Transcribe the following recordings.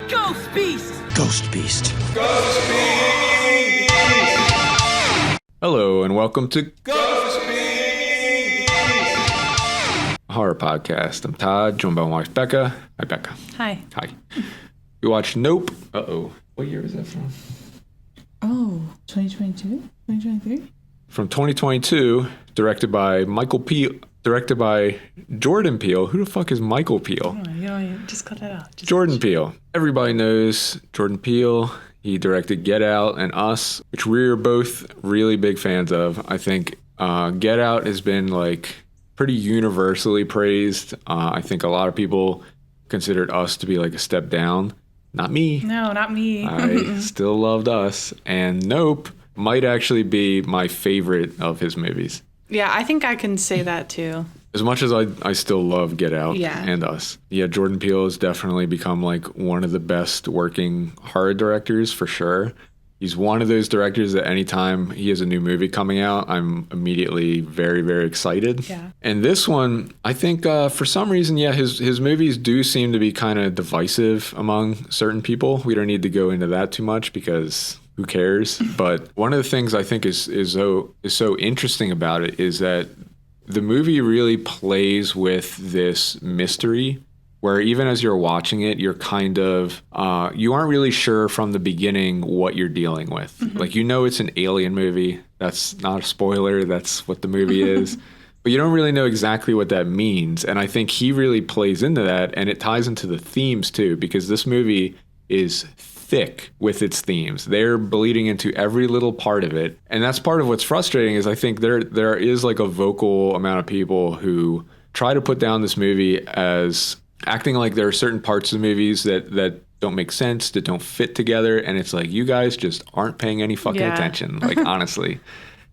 Ghost Beast! Ghost Beast. Ghost Beast! Hello and welcome to Ghost Beast! Horror Podcast. I'm Todd, joined by my wife Becca. Hi, Becca. Hi. Hi. We watched Nope. Uh-oh. What year is that from? Oh, 2022? 2023? From 2022, directed by Jordan Peele. Who the fuck is Michael Peele? Oh, you just cut that out. Jordan Peele. Everybody knows Jordan Peele. He directed Get Out and Us, which we're both really big fans of. I think Get Out has been like pretty universally praised. I think a lot of people considered Us to be like a step down. Not me. No, not me. I still loved Us. And Nope might actually be my favorite of his movies. Yeah, I think I can say that too. As much as I still love Get Out Yeah. and Us. Yeah, Jordan Peele has definitely become like one of the best working horror directors for sure. He's one of those directors that anytime he has a new movie coming out, I'm immediately very, very excited. Yeah. And this one, I think for some reason, yeah, his movies do seem to be kind of divisive among certain people. We don't need to go into that too much because who cares? But one of the things I think is so interesting about it is that the movie really plays with this mystery where even as you're watching it, you're kind of, you aren't really sure from the beginning what you're dealing with. Mm-hmm. Like, you know, it's an alien movie. That's not a spoiler. That's what the movie is. But you don't really know exactly what that means. And I think he really plays into that. And it ties into the themes, too, because this movie is thick with its themes. They're bleeding into every little part of it. And that's part of what's frustrating is I think there is like a vocal amount of people who try to put down this movie as acting like there are certain parts of the movies that don't make sense, that don't fit together. And it's like, you guys just aren't paying any fucking attention. Like, honestly.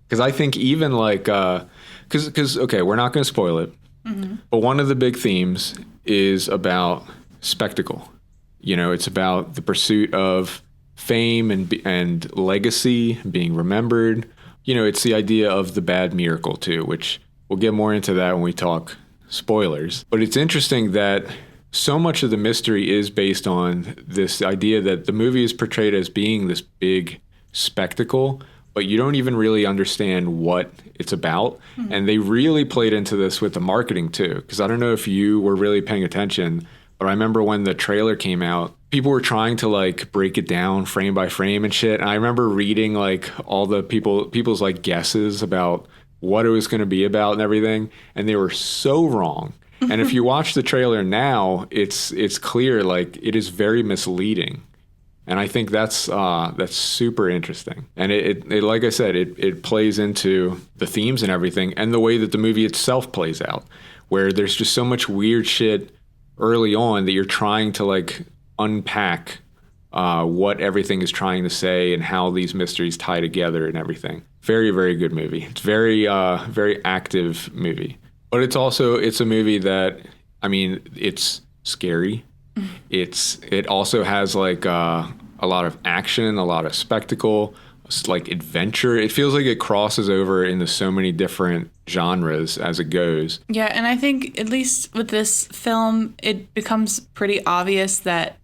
Because I think even like, because, okay, we're not going to spoil it. Mm-hmm. But one of the big themes is about spectacle. You know, it's about the pursuit of fame and legacy, being remembered. You know, it's the idea of the bad miracle, too, which we'll get more into that when we talk spoilers. But it's interesting that so much of the mystery is based on this idea that the movie is portrayed as being this big spectacle, but you don't even really understand what it's about. Mm-hmm. And they really played into this with the marketing, too, because I don't know if you were really paying attention, but I remember when the trailer came out, people were trying to like break it down frame by frame and shit. And I remember reading like all the people's like guesses about what it was going to be about and everything. And they were so wrong. And if you watch the trailer now, it's clear, like it is very misleading. And I think that's super interesting. And it like I said, it plays into the themes and everything and the way that the movie itself plays out, where there's just so much weird shit early on that you're trying to like unpack what everything is trying to say and how these mysteries tie together and everything. Very, very good movie. It's very, very active movie. But it's a movie that, I mean, it's scary. It also has like a lot of action, a lot of spectacle, like adventure. It feels like it crosses over into so many different genres as it goes. Yeah, and I think at least with this film, it becomes pretty obvious that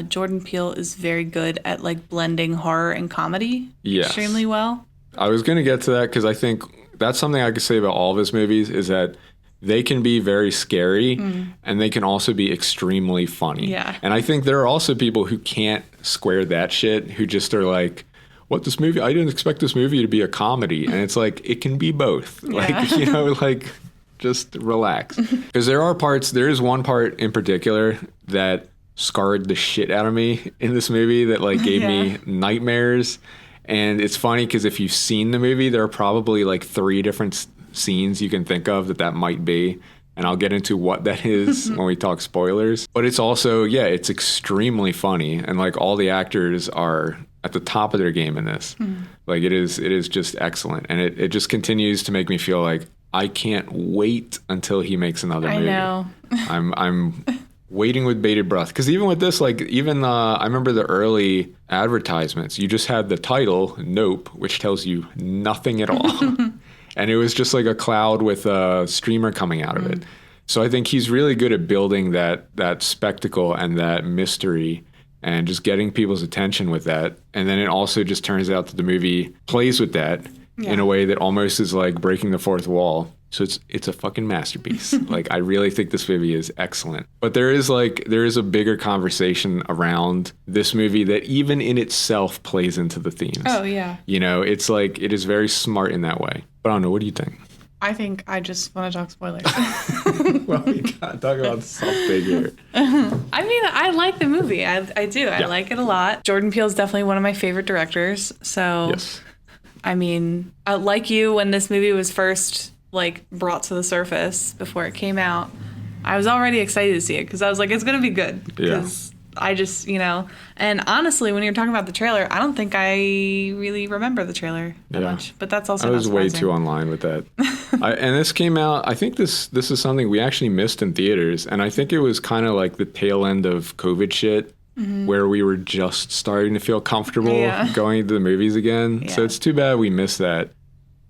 Jordan Peele is very good at like blending horror and comedy extremely well. I was going to get to that because I think that's something I could say about all of his movies is that they can be very scary and they can also be extremely funny. Yeah. And I think there are also people who can't square that shit, who just are like, what, this movie? I didn't expect this movie to be a comedy. And it's like, it can be both. Yeah. Like, you know, like, just relax. Because there is one part in particular that scarred the shit out of me in this movie that, like, gave me nightmares. And it's funny because if you've seen the movie, there are probably, like, 3 different scenes you can think of that might be. And I'll get into what that is when we talk spoilers. But it's also, it's extremely funny. And, like, all the actors are at the top of their game in this. Like it is just excellent. And it just continues to make me feel like I can't wait until he makes another movie. I know. I'm waiting with bated breath. Because even with this, like even I remember the early advertisements, you just had the title, Nope, which tells you nothing at all. And it was just like a cloud with a streamer coming out of it. So I think he's really good at building that spectacle and that mystery and just getting people's attention with that. And then it also just turns out that the movie plays with that in a way that almost is like breaking the fourth wall. So it's a fucking masterpiece. Like, I really think this movie is excellent. But there is a bigger conversation around this movie that even in itself plays into the themes. Oh, yeah. You know, it's like, it is very smart in that way. But I don't know, what do you think? I think I just want to talk spoilers. Well, we gotta talk about something here. I mean, I like the movie. I do. Yeah. I like it a lot. Jordan Peele is definitely one of my favorite directors. So, Yes. I mean, like you, when this movie was first like brought to the surface before it came out, I was already excited to see it because I was like, it's gonna be good. Because I just, and honestly, when you're talking about the trailer, I don't think I really remember the trailer that much. But that's also I was not way surprising. too online with that. And this came out, I think this is something we actually missed in theaters. And I think it was kind of like the tail end of COVID shit, where we were just starting to feel comfortable going to the movies again. Yeah. So it's too bad we missed that.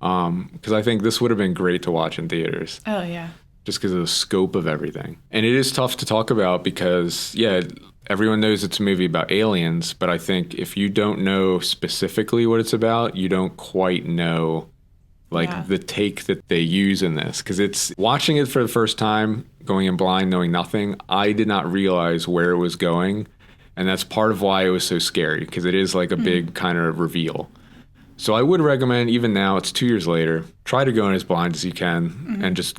Because I think this would have been great to watch in theaters. Oh, yeah. Just because of the scope of everything. And it is tough to talk about because, everyone knows it's a movie about aliens, but I think if you don't know specifically what it's about, you don't quite know the take that they use in this. Because it's watching it for the first time, going in blind, knowing nothing, I did not realize where it was going. And that's part of why it was so scary, because it is like a big kind of reveal. So I would recommend, even now, it's 2 years later, try to go in as blind as you can and just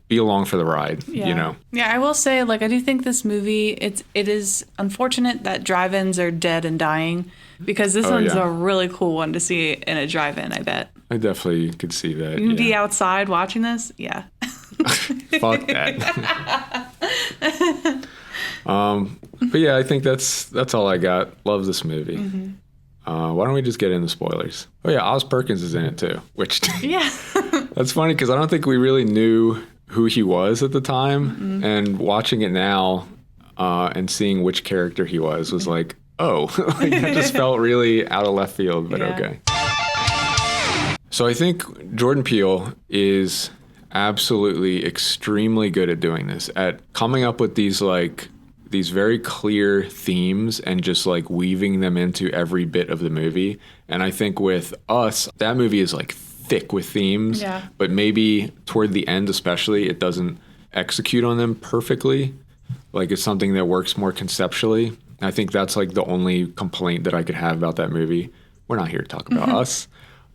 be along for the ride, Yeah, I will say, I do think this movie, it is unfortunate that drive-ins are dead and dying, because this one's a really cool one to see in a drive-in, I bet. I definitely could see that. You can be outside watching this? Yeah. Fuck that. But yeah, I think that's all I got. Love this movie. Why don't we just get into spoilers? Oh yeah, Oz Perkins is in it too, which that's funny because I don't think we really knew who he was at the time, and watching it now and seeing which character he was like, oh, it just felt really out of left field, but okay. So I think Jordan Peele is absolutely extremely good at doing this, at coming up with these very clear themes and just weaving them into every bit of the movie. And I think with Us, that movie is thick with themes, but maybe toward the end especially, it doesn't execute on them perfectly. It's something that works more conceptually. I think that's the only complaint that I could have about that movie. We're not here to talk about Us,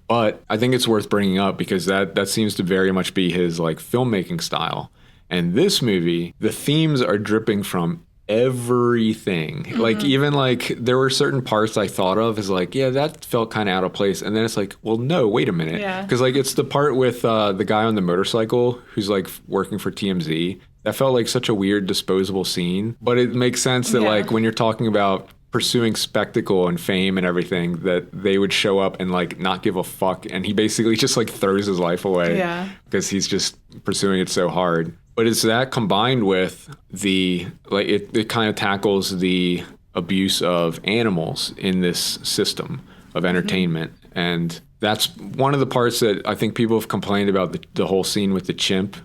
but I think it's worth bringing up because that seems to very much be his filmmaking style. And this movie, the themes are dripping from everything. Even there were certain parts I thought of as that felt kind of out of place, and then it's well, no, wait a minute, because it's the part with the guy on the motorcycle who's working for TMZ. That felt like such a weird disposable scene, but it makes sense that when you're talking about pursuing spectacle and fame and everything, that they would show up and not give a fuck, and he basically just throws his life away because he's just pursuing it so hard. But it's that combined with it kind of tackles the abuse of animals in this system of entertainment. And that's one of the parts that I think people have complained about, the whole scene with the chimp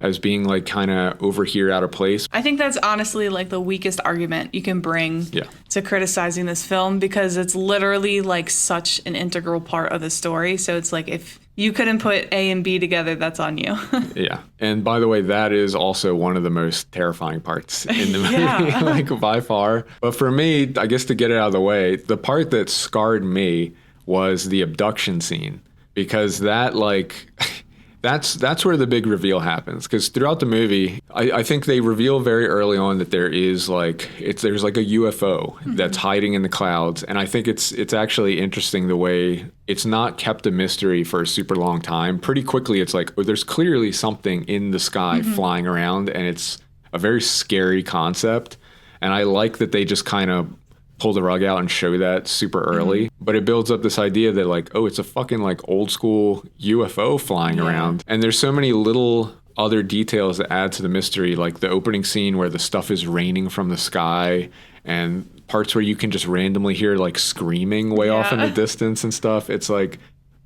as being kind of over here, out of place. I think that's honestly the weakest argument you can bring to criticizing this film, because it's literally such an integral part of the story. So it's if you couldn't put A and B together, that's on you. Yeah. And by the way, that is also one of the most terrifying parts in the movie, by far. But for me, I guess to get it out of the way, the part that scarred me was the abduction scene, because that that's where the big reveal happens. Because throughout the movie, I think they reveal very early on that there is there's a UFO that's hiding in the clouds. And I think it's actually interesting the way it's not kept a mystery for a super long time. Pretty quickly, it's there's clearly something in the sky flying around, and it's a very scary concept. And I like that they just kind of pull the rug out and show that super early. But it builds up this idea that it's a fucking old school UFO flying around. And there's so many little other details that add to the mystery, like the opening scene where the stuff is raining from the sky, and parts where you can just randomly hear screaming way off in the distance and stuff. It's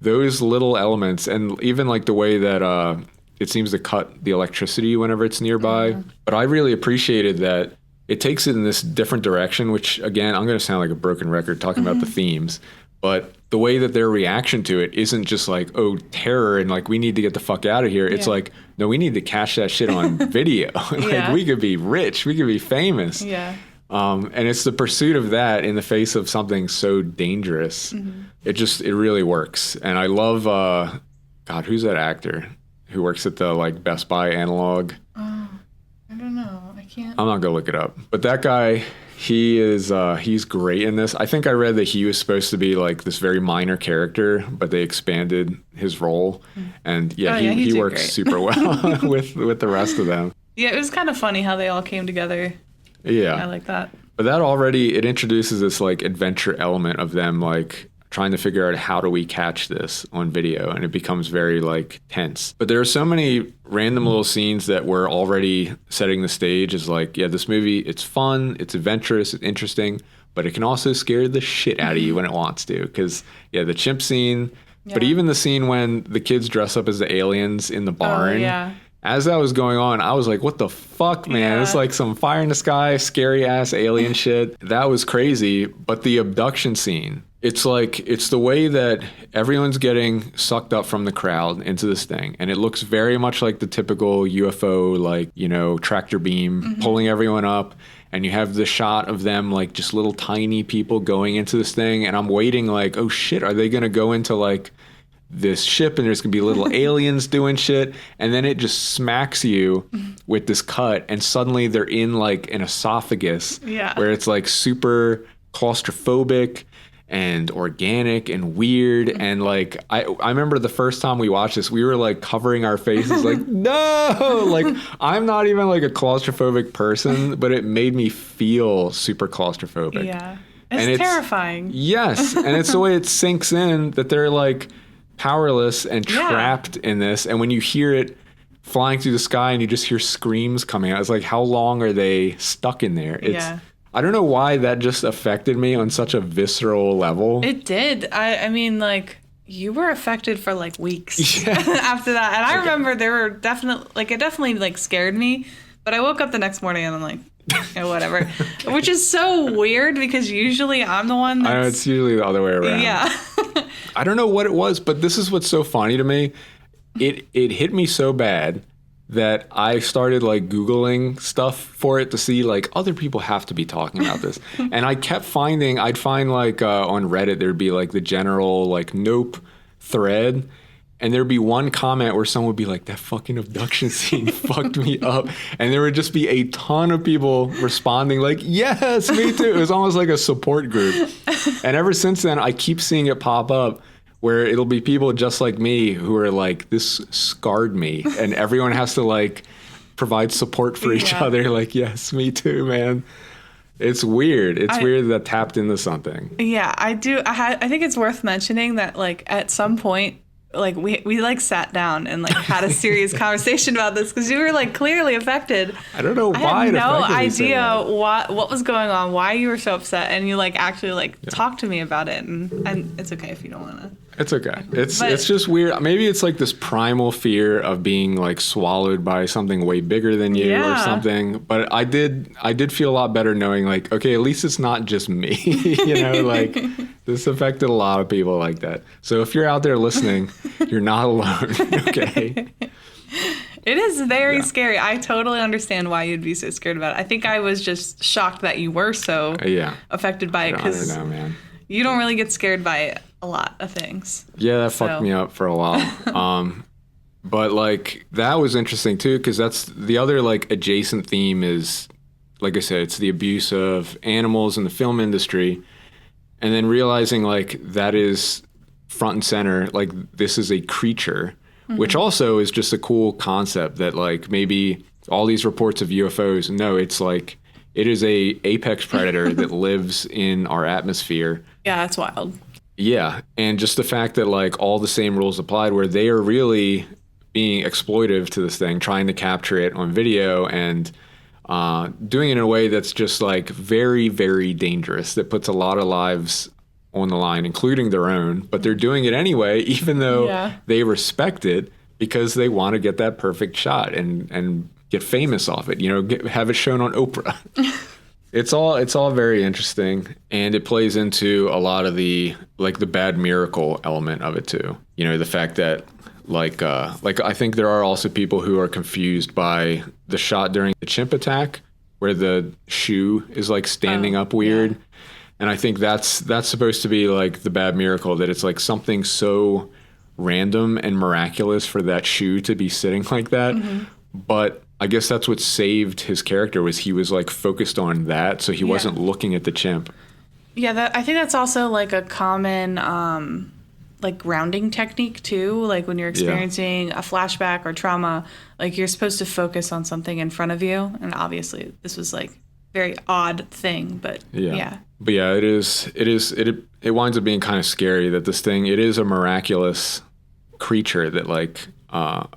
those little elements, and even the way that it seems to cut the electricity whenever it's nearby. But I really appreciated that it takes it in this different direction, which again, I'm going to sound like a broken record talking about the themes, but the way that their reaction to it isn't just like, oh, terror and like we need to get the fuck out of here. It's like, no, we need to cash that shit on video. Like we could be rich, we could be famous. Yeah. And it's the pursuit of that in the face of something so dangerous. It really works. And I love God, who's that actor who works at the like Best Buy analog? I don't know. I can't. I'm not gonna look it up. But that guy, he's great in this. I think I read that he was supposed to be like this very minor character, but they expanded his role. And he works super well with the rest of them. Yeah, it was kind of funny how they all came together. Yeah. I like that. But that already, it introduces this like adventure element of them like trying to figure out how do we catch this on video, and it becomes very like tense. But there are so many random little scenes that were already setting the stage as like, yeah, this movie, it's fun, it's adventurous, it's interesting, but it can also scare the shit out of you when it wants to. Because the chimp scene, but even the scene when the kids dress up as the aliens in the barn. As that was going on, I was like, what the fuck, man? It's like some fire in the sky, scary ass alien shit. That was crazy. But the abduction scene, it's like, it's the way that everyone's getting sucked up from the crowd into this thing. And it looks very much like the typical UFO, like, you know, tractor beam pulling everyone up. And you have the shot of them like just little tiny people going into this thing. And I'm waiting like, oh shit, are they going to go into like this ship and there's gonna be little aliens doing shit, and then it just smacks you with this cut and suddenly they're in like an esophagus where it's like super claustrophobic and organic and weird. And like I remember the first time we watched this, we were like covering our faces like, no, like I'm not even like a claustrophobic person, but it made me feel super claustrophobic. It's terrifying. Yes. And it's the way it sinks in that they're like powerless and trapped in this. And when you hear it flying through the sky and you just hear screams coming out, it's like, how long are they stuck in there? I don't know why that just affected me on such a visceral level. It did. I mean, like, you were affected for like weeks after that. And I remember there were it definitely like scared me, but I woke up the next morning and I'm like, whatever. Which is so weird because usually I'm the one that's... I know, it's usually the other way around. Yeah. I don't know what it was, but this is what's so funny to me. It hit me so bad that I started like Googling stuff for it to see like other people have to be talking about this. And I kept finding, I'd find like on Reddit, there'd be like the general like nope thread. And there'd be one comment where someone would be like, that fucking abduction scene fucked me up. And there would just be a ton of people responding like, yes, me too. It was almost like a support group. And ever since then, I keep seeing it pop up where it'll be people just like me who are like, this scarred me. And everyone has to like provide support for each other. Like, yes, me too, man. It's weird. It's weird that tapped into something. Yeah, I do. I think it's worth mentioning that like at some point, like we like sat down and like had a serious conversation about this because you were like clearly affected. I don't know why. I had no idea what was going on, why you were so upset, and you like actually like talked to me about it, and it's okay if you don't want to. It's okay. It's just weird. Maybe it's like this primal fear of being like swallowed by something way bigger than you or something. But I did feel a lot better knowing like, okay, at least it's not just me. You know, like this affected a lot of people like that. So if you're out there listening, you're not alone. Okay. It is very scary. I totally understand why you'd be so scared about it. I think I was just shocked that you were so affected by it because you don't really get scared by a lot of things. Yeah, that fucked me up for a while. But like that was interesting too because that's the other like adjacent theme is, like I said, it's the abuse of animals in the film industry, and then realizing like that is front and center. Like this is a creature. Which also is just a cool concept that like maybe all these reports of UFOs, no, it's like it is a apex predator that lives in our atmosphere. Yeah, that's wild. Yeah, and just the fact that like all the same rules applied where they are really being exploitive to this thing, trying to capture it on video and doing it in a way that's just like very, very dangerous, that puts a lot of lives on the line, including their own, but they're doing it anyway, even though they respect it because they want to get that perfect shot and get famous off it, you know, have it shown on Oprah. It's all very interesting, and it plays into a lot of the bad miracle element of it too. You know, the fact that like I think there are also people who are confused by the shot during the chimp attack where the shoe is like standing up weird. Yeah. And I think that's supposed to be like the bad miracle, that it's like something so random and miraculous for that shoe to be sitting like that. Mm-hmm. But I guess that's what saved his character, was he was like focused on that, so he wasn't looking at the chimp. Yeah, I think that's also like a common like grounding technique too. Like when you're experiencing a flashback or trauma, like you're supposed to focus on something in front of you. And obviously this was like very odd thing, but yeah. But yeah, it winds up being kind of scary that this thing, it is a miraculous creature that like,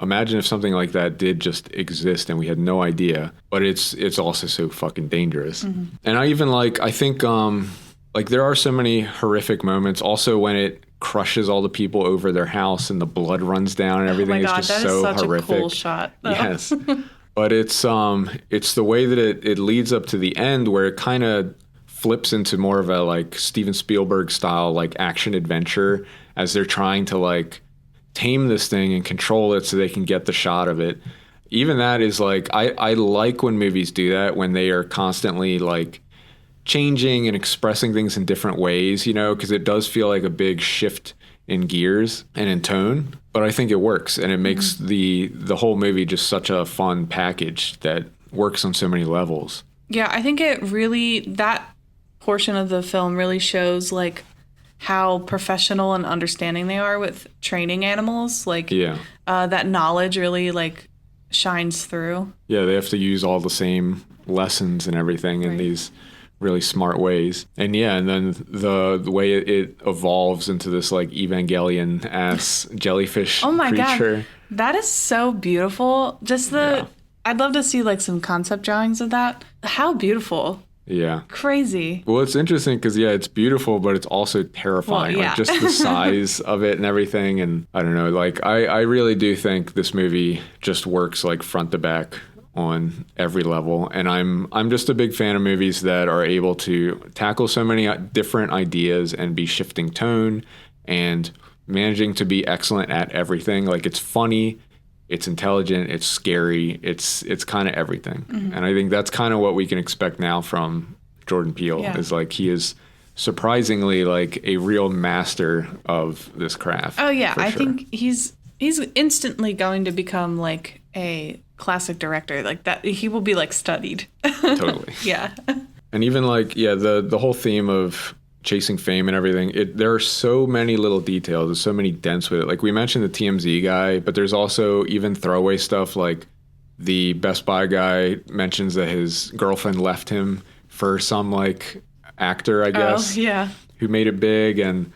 imagine if something like that did just exist and we had no idea, but it's also so fucking dangerous. Mm-hmm. And I think there are so many horrific moments also when it crushes all the people over their house and the blood runs down and everything. Oh my God, is just that so is such horrific. A cool shot. Though. Yes. But it's the way that it leads up to the end where it kind of flips into more of a like Steven Spielberg style like action adventure as they're trying to like tame this thing and control it so they can get the shot of it. Even that is like, I like when movies do that, when they are constantly like changing and expressing things in different ways, you know, because it does feel like a big shift in gears and in tone. But I think it works, and it makes the whole movie just such a fun package that works on so many levels. Yeah, I think that portion of the film really shows like how professional and understanding they are with training animals. Like that knowledge really like shines through. Yeah, they have to use all the same lessons and everything in these really smart ways. And and then the way it evolves into this like Evangelion ass jellyfish creature. God, that is so beautiful. Just I'd love to see like some concept drawings of that. How beautiful. Yeah. Crazy. Well, it's interesting because it's beautiful, but it's also terrifying. Like just the size of it and everything. And I don't know, like I really do think this movie just works like front to back on every level. And I'm just a big fan of movies that are able to tackle so many different ideas and be shifting tone and managing to be excellent at everything. Like it's funny, it's intelligent, it's scary, it's kind of everything. Mm-hmm. And I think that's kind of what we can expect now from Jordan Peele, is like he is surprisingly like a real master of this craft. Oh yeah, I think he's instantly going to become like a classic director. Like that, he will be like studied. Totally. Yeah. And even like the whole theme of chasing fame and everything, there are so many little details, there's so many dents with it. Like we mentioned the TMZ guy, but there's also even throwaway stuff like the Best Buy guy mentions that his girlfriend left him for some like actor, I guess, who made it big. And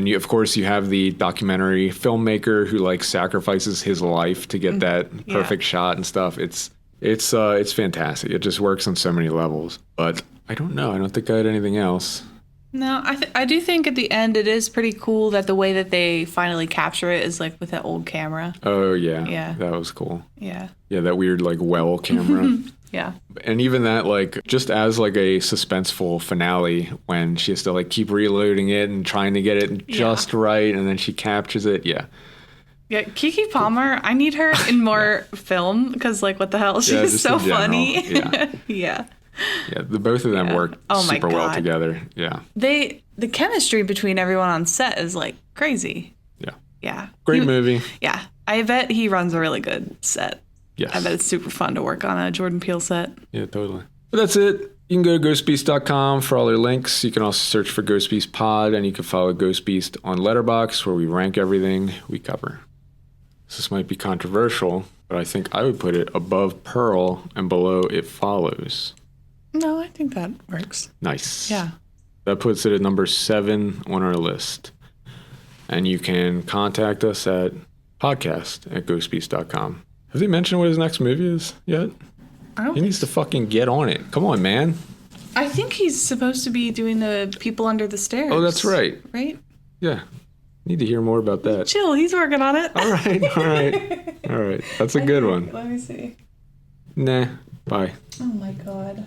you, of course, you have the documentary filmmaker who like sacrifices his life to get that perfect shot and stuff. It's fantastic. It just works on so many levels. But I don't know. I don't think I had anything else. No, I do think at the end it is pretty cool that the way that they finally capture it is like with that old camera. Oh yeah, that was cool. Yeah, that weird like well camera. Yeah, and even that like just as like a suspenseful finale when she has to like keep reloading it and trying to get it just right, and then she captures it. Yeah, Keke Palmer, I need her in more film because like what the hell, she's so funny. Yeah. Yeah, the both of them work super well together. Yeah. The chemistry between everyone on set is like crazy. Yeah. Yeah. Great movie. Yeah. I bet he runs a really good set. Yes. I bet it's super fun to work on a Jordan Peele set. Yeah, totally. But that's it. You can go to ghostbeast.com for all their links. You can also search for Ghost Beast Pod, and you can follow Ghost Beast on Letterboxd, where we rank everything we cover. This might be controversial, but I think I would put it above Pearl and below It Follows. No, I think that works. Nice. Yeah. That puts it at number 7 on our list. And you can contact us at podcast@ghostbeast.com. Have they mentioned what his next movie is yet? He needs to fucking get on it. Come on, man. I think he's supposed to be doing the People Under the Stairs. Oh, that's right. Right? Yeah. Need to hear more about that. Chill, he's working on it. All right. That's a good one. Let me see. Nah. Bye. Oh my God.